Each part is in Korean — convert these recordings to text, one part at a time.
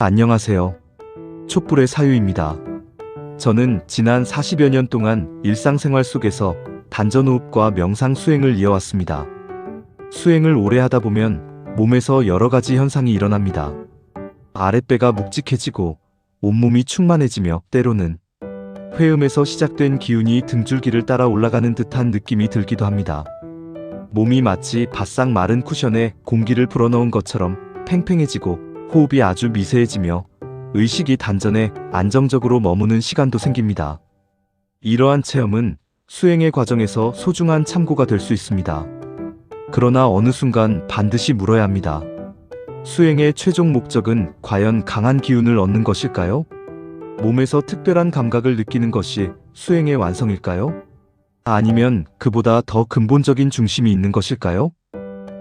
안녕하세요. 촛불의 사유입니다. 저는 지난 40여 년 동안 일상생활 속에서 단전호흡과 명상 수행을 이어왔습니다. 수행을 오래 하다 보면 몸에서 여러 가지 현상이 일어납니다. 아랫배가 묵직해지고 온몸이 충만해지며 때로는 회음에서 시작된 기운이 등줄기를 따라 올라가는 듯한 느낌이 들기도 합니다. 몸이 마치 바싹 마른 쿠션에 공기를 불어넣은 것처럼 팽팽해지고 호흡이 아주 미세해지며 의식이 단전에 안정적으로 머무는 시간도 생깁니다. 이러한 체험은 수행의 과정에서 소중한 참고가 될 수 있습니다. 그러나 어느 순간 반드시 물어야 합니다. 수행의 최종 목적은 과연 강한 기운을 얻는 것일까요? 몸에서 특별한 감각을 느끼는 것이 수행의 완성일까요? 아니면 그보다 더 근본적인 중심이 있는 것일까요?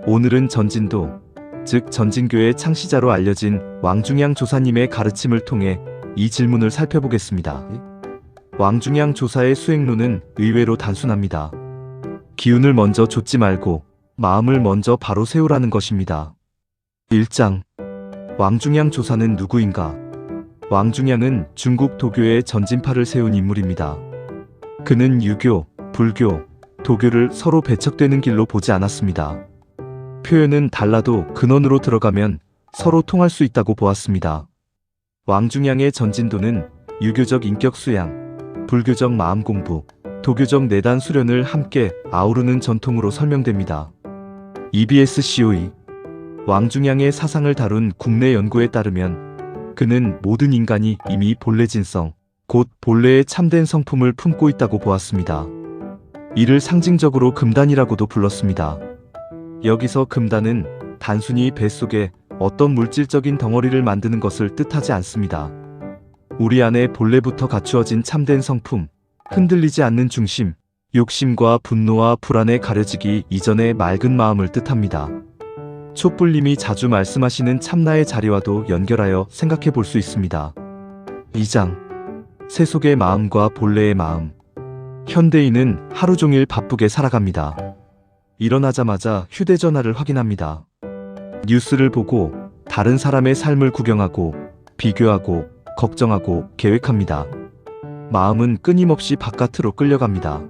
오늘은 전진도, 즉 전진교의 창시자로 알려진 왕중양 조사님의 가르침을 통해 이 질문을 살펴보겠습니다. 왕중양 조사의 수행론은 의외로 단순합니다. 기운을 먼저 좇지 말고 마음을 먼저 바로 세우라는 것입니다. 1장. 왕중양 조사는 누구인가? 왕중양은 중국 도교의 전진파를 세운 인물입니다. 그는 유교, 불교, 도교를 서로 배척되는 길로 보지 않았습니다. 표현은 달라도 근원으로 들어가면 서로 통할 수 있다고 보았습니다. 왕중양의 전진도는 유교적 인격 수양, 불교적 마음 공부, 도교적 내단 수련을 함께 아우르는 전통으로 설명됩니다. EBS COE 왕중양의 사상을 다룬 국내 연구에 따르면 그는 모든 인간이 이미 본래 진성, 곧 본래의 참된 성품을 품고 있다고 보았습니다. 이를 상징적으로 금단이라고도 불렀습니다. 여기서 금단은 단순히 뱃속에 어떤 물질적인 덩어리를 만드는 것을 뜻하지 않습니다. 우리 안에 본래부터 갖추어진 참된 성품, 흔들리지 않는 중심, 욕심과 분노와 불안에 가려지기 이전의 맑은 마음을 뜻합니다. 촛불님이 자주 말씀하시는 참나의 자리와도 연결하여 생각해 볼 수 있습니다. 2장. 세속의 마음과 본래의 마음. 현대인은 하루 종일 바쁘게 살아갑니다. 일어나자마자 휴대전화를 확인합니다. 뉴스를 보고 다른 사람의 삶을 구경하고 비교하고 걱정하고 계획합니다. 마음은 끊임없이 바깥으로 끌려갑니다.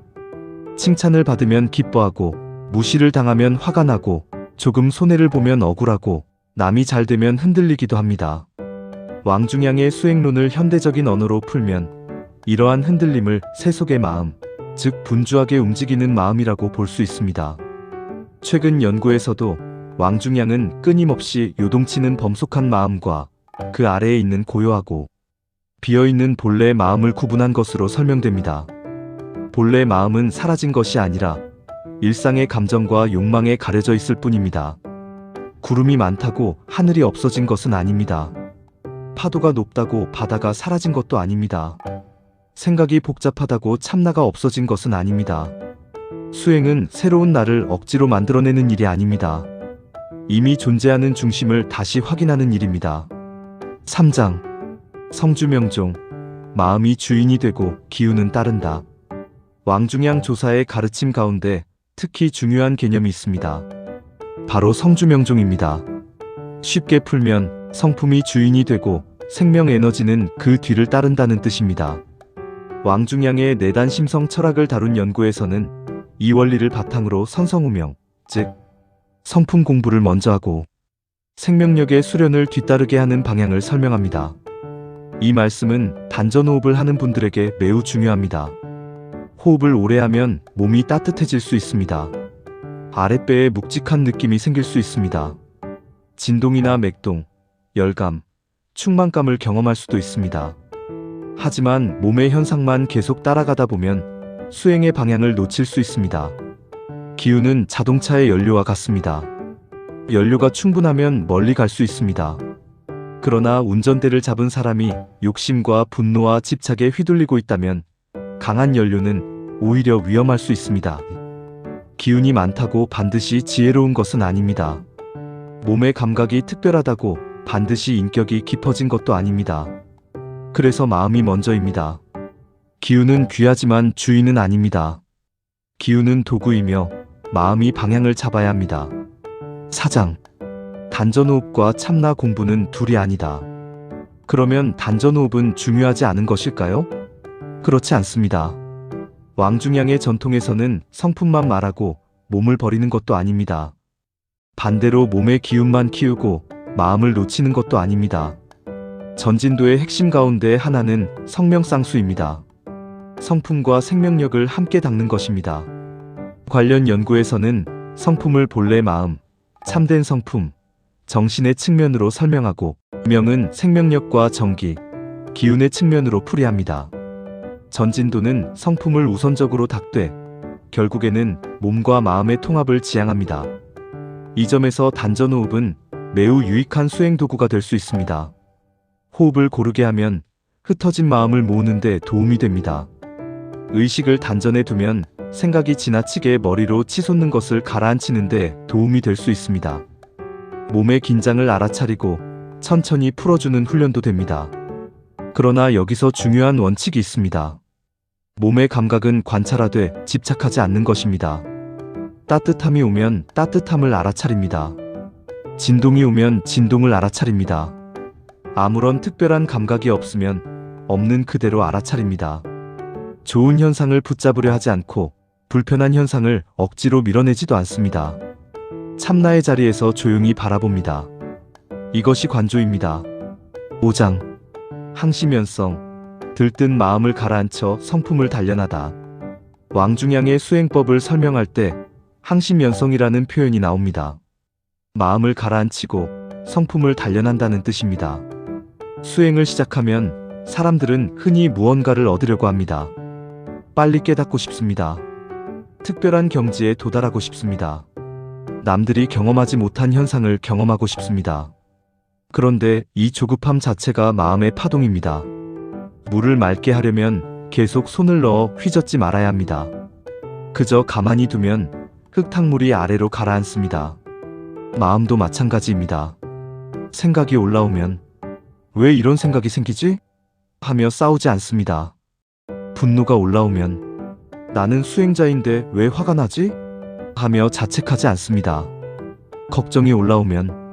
칭찬을 받으면 기뻐하고 무시를 당하면 화가 나고 조금 손해를 보면 억울하고 남이 잘 되면 흔들리기도 합니다. 왕중양의 수행론을 현대적인 언어로 풀면 이러한 흔들림을 세속의 마음, 즉 분주하게 움직이는 마음이라고 볼 수 있습니다. 최근 연구에서도 왕중양은 끊임없이 요동치는 범속한 마음과 그 아래에 있는 고요하고 비어있는 본래 마음을 구분한 것으로 설명됩니다. 본래 마음은 사라진 것이 아니라 일상의 감정과 욕망에 가려져 있을 뿐입니다. 구름이 많다고 하늘이 없어진 것은 아닙니다. 파도가 높다고 바다가 사라진 것도 아닙니다. 생각이 복잡하다고 참나가 없어진 것은 아닙니다. 수행은 새로운 나를 억지로 만들어내는 일이 아닙니다. 이미 존재하는 중심을 다시 확인하는 일입니다. 3장. 성주명종. 마음이 주인이 되고 기운은 따른다. 왕중양 조사의 가르침 가운데 특히 중요한 개념이 있습니다. 바로 성주명종입니다. 쉽게 풀면 성품이 주인이 되고 생명 에너지는 그 뒤를 따른다는 뜻입니다. 왕중양의 내단 심성 철학을 다룬 연구에서는 이 원리를 바탕으로 선성우명, 즉 성품 공부를 먼저 하고 생명력의 수련을 뒤따르게 하는 방향을 설명합니다. 이 말씀은 단전호흡을 하는 분들에게 매우 중요합니다. 호흡을 오래 하면 몸이 따뜻해질 수 있습니다. 아랫배에 묵직한 느낌이 생길 수 있습니다. 진동이나 맥동, 열감, 충만감을 경험할 수도 있습니다. 하지만 몸의 현상만 계속 따라가다 보면 수행의 방향을 놓칠 수 있습니다. 기운은 자동차의 연료와 같습니다. 연료가 충분하면 멀리 갈 수 있습니다. 그러나 운전대를 잡은 사람이 욕심과 분노와 집착에 휘둘리고 있다면 강한 연료는 오히려 위험할 수 있습니다. 기운이 많다고 반드시 지혜로운 것은 아닙니다. 몸의 감각이 특별하다고 반드시 인격이 깊어진 것도 아닙니다. 그래서 마음이 먼저입니다. 기운은 귀하지만 주인은 아닙니다. 기운은 도구이며 마음이 방향을 잡아야 합니다. 4장. 단전호흡과 참나 공부는 둘이 아니다. 그러면 단전호흡은 중요하지 않은 것일까요? 그렇지 않습니다. 왕중양의 전통에서는 성품만 말하고 몸을 버리는 것도 아닙니다. 반대로 몸의 기운만 키우고 마음을 놓치는 것도 아닙니다. 전진도의 핵심 가운데 하나는 성명쌍수입니다. 성품과 생명력을 함께 닦는 것입니다. 관련 연구에서는 성품을 본래 마음, 참된 성품, 정신의 측면으로 설명하고 명은 생명력과 정기, 기운의 측면으로 풀이합니다. 전진도는 성품을 우선적으로 닦되 결국에는 몸과 마음의 통합을 지향합니다. 이 점에서 단전호흡은 매우 유익한 수행 도구가 될 수 있습니다. 호흡을 고르게 하면 흩어진 마음을 모으는 데 도움이 됩니다. 의식을 단전에 두면 생각이 지나치게 머리로 치솟는 것을 가라앉히는 데 도움이 될 수 있습니다. 몸의 긴장을 알아차리고 천천히 풀어주는 훈련도 됩니다. 그러나 여기서 중요한 원칙이 있습니다. 몸의 감각은 관찰하되 집착하지 않는 것입니다. 따뜻함이 오면 따뜻함을 알아차립니다. 진동이 오면 진동을 알아차립니다. 아무런 특별한 감각이 없으면 없는 그대로 알아차립니다. 좋은 현상을 붙잡으려 하지 않고 불편한 현상을 억지로 밀어내지도 않습니다. 참나의 자리에서 조용히 바라봅니다. 이것이 관조입니다. 5장 항시면성 들뜬 마음을 가라앉혀 성품을 단련하다. 왕중양의 수행법을 설명할 때 항시면성이라는 표현이 나옵니다. 마음을 가라앉히고 성품을 단련한다는 뜻입니다. 수행을 시작하면 사람들은 흔히 무언가를 얻으려고 합니다. 빨리 깨닫고 싶습니다. 특별한 경지에 도달하고 싶습니다. 남들이 경험하지 못한 현상을 경험하고 싶습니다. 그런데 이 조급함 자체가 마음의 파동입니다. 물을 맑게 하려면 계속 손을 넣어 휘젓지 말아야 합니다. 그저 가만히 두면 흙탕물이 아래로 가라앉습니다. 마음도 마찬가지입니다. 생각이 올라오면 왜 이런 생각이 생기지? 하며 싸우지 않습니다. 분노가 올라오면 나는 수행자인데 왜 화가 나지? 하며 자책하지 않습니다. 걱정이 올라오면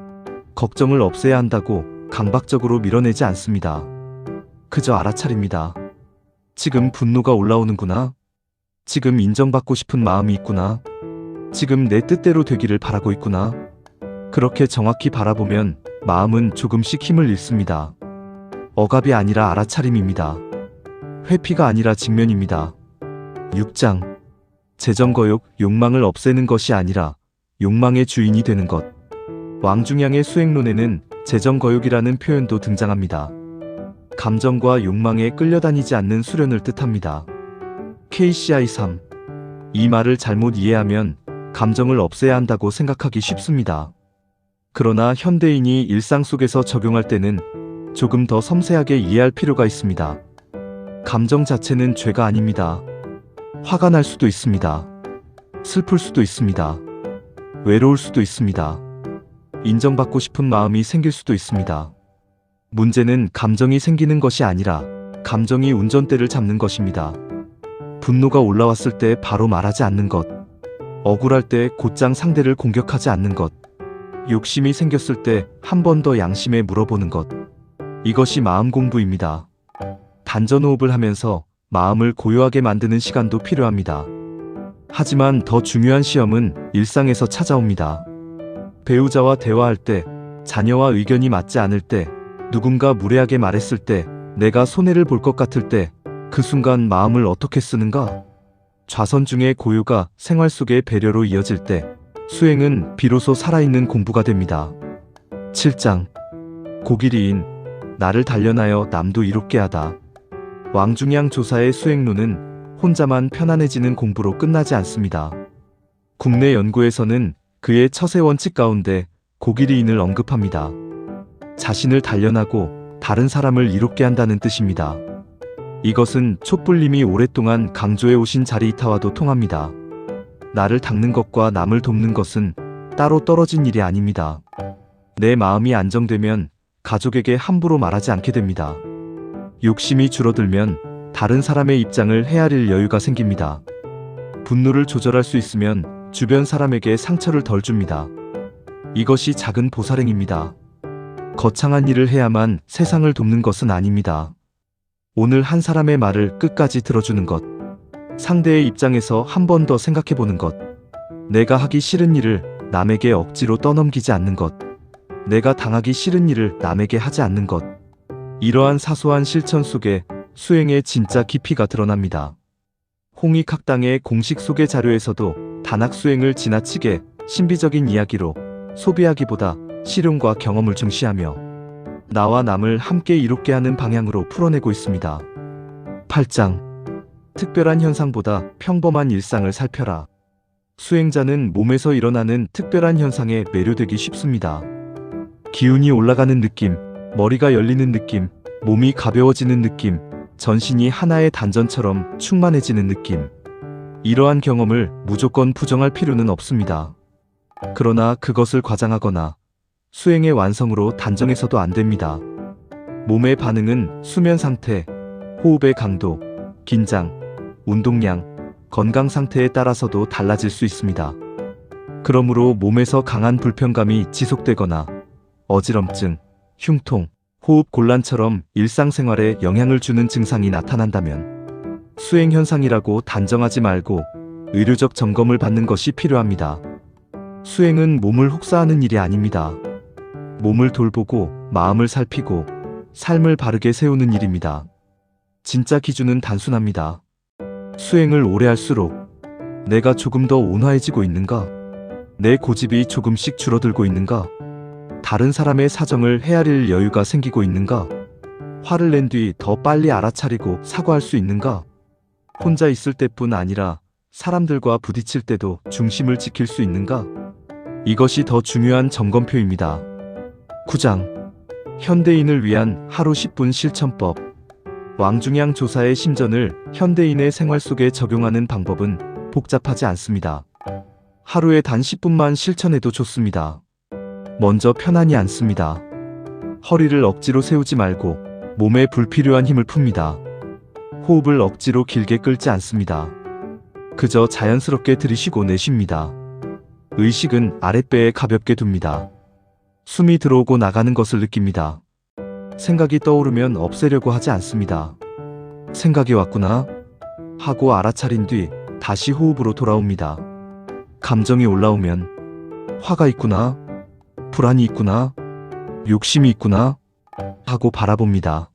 걱정을 없애야 한다고 강박적으로 밀어내지 않습니다. 그저 알아차립니다. 지금 분노가 올라오는구나. 지금 인정받고 싶은 마음이 있구나. 지금 내 뜻대로 되기를 바라고 있구나. 그렇게 정확히 바라보면 마음은 조금씩 힘을 잃습니다. 억압이 아니라 알아차림입니다. 회피가 아니라 직면입니다. 6장 재정거욕, 욕망을 없애는 것이 아니라 욕망의 주인이 되는 것. 왕중양의 수행론에는 재정거욕이라는 표현도 등장합니다. 감정과 욕망에 끌려다니지 않는 수련을 뜻합니다. KCI 3. 이 말을 잘못 이해하면 감정을 없애야 한다고 생각하기 쉽습니다. 그러나 현대인이 일상 속에서 적용할 때는 조금 더 섬세하게 이해할 필요가 있습니다. 감정 자체는 죄가 아닙니다. 화가 날 수도 있습니다. 슬플 수도 있습니다. 외로울 수도 있습니다. 인정받고 싶은 마음이 생길 수도 있습니다. 문제는 감정이 생기는 것이 아니라 감정이 운전대를 잡는 것입니다. 분노가 올라왔을 때 바로 말하지 않는 것. 억울할 때 곧장 상대를 공격하지 않는 것. 욕심이 생겼을 때 한 번 더 양심에 물어보는 것. 이것이 마음 공부입니다. 단전호흡을 하면서 마음을 고요하게 만드는 시간도 필요합니다. 하지만 더 중요한 시험은 일상에서 찾아옵니다. 배우자와 대화할 때, 자녀와 의견이 맞지 않을 때, 누군가 무례하게 말했을 때, 내가 손해를 볼 것 같을 때, 그 순간 마음을 어떻게 쓰는가? 좌선 중의 고요가 생활 속의 배려로 이어질 때, 수행은 비로소 살아있는 공부가 됩니다. 7장 고길이인 나를 단련하여 남도 이롭게 하다. 왕중양 조사의 수행론은 혼자만 편안해지는 공부로 끝나지 않습니다. 국내 연구에서는 그의 처세 원칙 가운데 고길이인을 언급합니다. 자신을 단련하고 다른 사람을 이롭게 한다는 뜻입니다. 이것은 촛불님이 오랫동안 강조해 오신 자리이타와도 통합니다. 나를 닦는 것과 남을 돕는 것은 따로 떨어진 일이 아닙니다. 내 마음이 안정되면 가족에게 함부로 말하지 않게 됩니다. 욕심이 줄어들면 다른 사람의 입장을 헤아릴 여유가 생깁니다. 분노를 조절할 수 있으면 주변 사람에게 상처를 덜 줍니다. 이것이 작은 보살행입니다. 거창한 일을 해야만 세상을 돕는 것은 아닙니다. 오늘 한 사람의 말을 끝까지 들어주는 것, 상대의 입장에서 한 번 더 생각해보는 것, 내가 하기 싫은 일을 남에게 억지로 떠넘기지 않는 것, 내가 당하기 싫은 일을 남에게 하지 않는 것, 이러한 사소한 실천 속에 수행의 진짜 깊이가 드러납니다. 홍익학당의 공식 소개 자료에서도 단학 수행을 지나치게 신비적인 이야기로 소비하기보다 실용과 경험을 중시하며 나와 남을 함께 이롭게 하는 방향으로 풀어내고 있습니다. 8장 특별한 현상보다 평범한 일상을 살펴라. 수행자는 몸에서 일어나는 특별한 현상에 매료되기 쉽습니다. 기운이 올라가는 느낌, 머리가 열리는 느낌, 몸이 가벼워지는 느낌, 전신이 하나의 단전처럼 충만해지는 느낌. 이러한 경험을 무조건 부정할 필요는 없습니다. 그러나 그것을 과장하거나 수행의 완성으로 단정해서도 안 됩니다. 몸의 반응은 수면 상태, 호흡의 강도, 긴장, 운동량, 건강 상태에 따라서도 달라질 수 있습니다. 그러므로 몸에서 강한 불편감이 지속되거나 어지럼증, 흉통, 호흡 곤란처럼 일상생활에 영향을 주는 증상이 나타난다면 수행 현상이라고 단정하지 말고 의료적 점검을 받는 것이 필요합니다. 수행은 몸을 혹사하는 일이 아닙니다. 몸을 돌보고 마음을 살피고 삶을 바르게 세우는 일입니다. 진짜 기준은 단순합니다. 수행을 오래 할수록 내가 조금 더 온화해지고 있는가? 내 고집이 조금씩 줄어들고 있는가? 다른 사람의 사정을 헤아릴 여유가 생기고 있는가? 화를 낸 뒤 더 빨리 알아차리고 사과할 수 있는가? 혼자 있을 때뿐 아니라 사람들과 부딪힐 때도 중심을 지킬 수 있는가? 이것이 더 중요한 점검표입니다. 9장 현대인을 위한 하루 10분 실천법. 왕중양 조사의 심전을 현대인의 생활 속에 적용하는 방법은 복잡하지 않습니다. 하루에 단 10분만 실천해도 좋습니다. 먼저 편안히 앉습니다. 허리를 억지로 세우지 말고 몸에 불필요한 힘을 풉니다. 호흡을 억지로 길게 끌지 않습니다. 그저 자연스럽게 들이쉬고 내쉽니다. 의식은 아랫배에 가볍게 둡니다. 숨이 들어오고 나가는 것을 느낍니다. 생각이 떠오르면 없애려고 하지 않습니다. 생각이 왔구나 하고 알아차린 뒤 다시 호흡으로 돌아옵니다. 감정이 올라오면 화가 있구나, 불안이 있구나, 욕심이 있구나 하고 바라봅니다.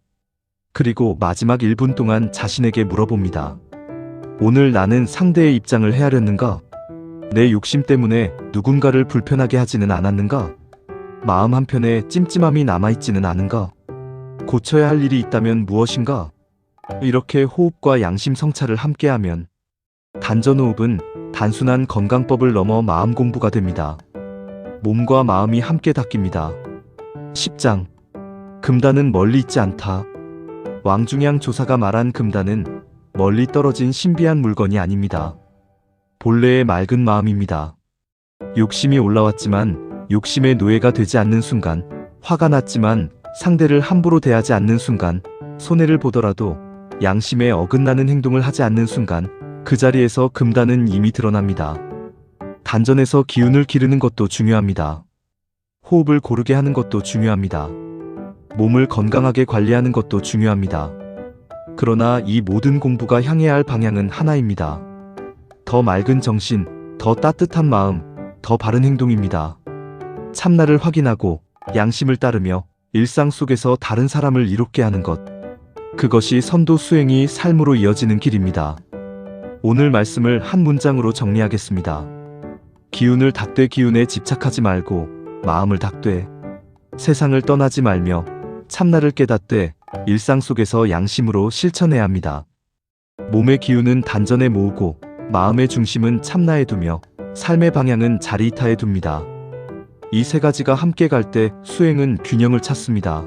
그리고 마지막 1분 동안 자신에게 물어봅니다. 오늘 나는 상대의 입장을 헤아렸는가? 내 욕심 때문에 누군가를 불편하게 하지는 않았는가? 마음 한편에 찜찜함이 남아있지는 않은가? 고쳐야 할 일이 있다면 무엇인가? 이렇게 호흡과 양심 성찰을 함께하면 단전호흡은 단순한 건강법을 넘어 마음 공부가 됩니다. 몸과 마음이 함께 닦입니다. 10장 금단은 멀리 있지 않다. 왕중양 조사가 말한 금단은 멀리 떨어진 신비한 물건이 아닙니다. 본래의 맑은 마음입니다. 욕심이 올라왔지만 욕심의 노예가 되지 않는 순간, 화가 났지만 상대를 함부로 대하지 않는 순간, 손해를 보더라도 양심에 어긋나는 행동을 하지 않는 순간 그 자리에서 금단은 이미 드러납니다. 단전에서 기운을 기르는 것도 중요합니다. 호흡을 고르게 하는 것도 중요합니다. 몸을 건강하게 관리하는 것도 중요합니다. 그러나 이 모든 공부가 향해야 할 방향은 하나입니다. 더 맑은 정신, 더 따뜻한 마음, 더 바른 행동입니다. 참나를 확인하고 양심을 따르며 일상 속에서 다른 사람을 이롭게 하는 것. 그것이 선도 수행이 삶으로 이어지는 길입니다. 오늘 말씀을 한 문장으로 정리하겠습니다. 기운을 닦되 기운에 집착하지 말고 마음을 닦되 세상을 떠나지 말며 참나를 깨닫되 일상 속에서 양심으로 실천해야 합니다. 몸의 기운은 단전에 모으고 마음의 중심은 참나에 두며 삶의 방향은 자리이타에 둡니다. 이 세 가지가 함께 갈 때 수행은 균형을 찾습니다.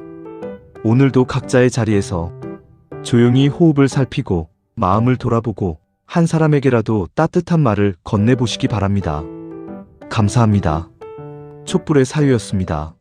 오늘도 각자의 자리에서 조용히 호흡을 살피고 마음을 돌아보고 한 사람에게라도 따뜻한 말을 건네보시기 바랍니다. 감사합니다. 촛불의 사유였습니다.